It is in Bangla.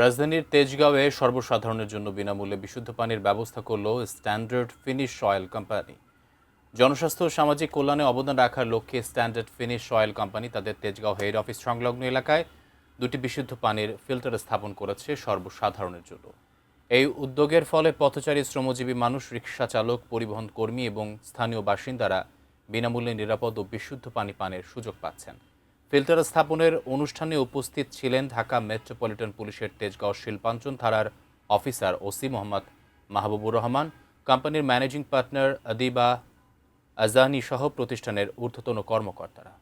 রাজধানীর তেজগাঁওয়ে সর্বসাধারণের জন্য বিনামূল্যে বিশুদ্ধ পানির ব্যবস্থা করল স্ট্যান্ডার্ড ফিনিশ অয়েল কোম্পানি। জনস্বাস্থ্য ও সামাজিক কল্যাণে অবদান রাখার লক্ষ্যে স্ট্যান্ডার্ড ফিনিশ অয়েল কোম্পানি তাদের তেজগাঁও হেড অফিস সংলগ্ন এলাকায় দুটি বিশুদ্ধ পানির ফিল্টার স্থাপন করেছে সর্বসাধারণের জন্য। এই উদ্যোগের ফলে পথচারী, শ্রমজীবী মানুষ, রিকশা চালক, পরিবহন কর্মী এবং স্থানীয় বাসিন্দারা বিনামূল্যে নিরাপদ ও বিশুদ্ধ পানি পানের সুযোগ পাচ্ছেন। ফিল্টার স্থাপনের অনুষ্ঠানে উপস্থিত ছিলেন ঢাকা মেট্রোপলিটন পুলিশের তেজগাঁও শিল্পাঞ্চল থানার অফিসার ওসি মোহাম্মদ মাহবুবুর রহমান, কোম্পানির ম্যানেজিং পার্টনার আদিবা আজানি সহ প্রতিষ্ঠানের ঊর্ধ্বতন কর্মকর্তারা।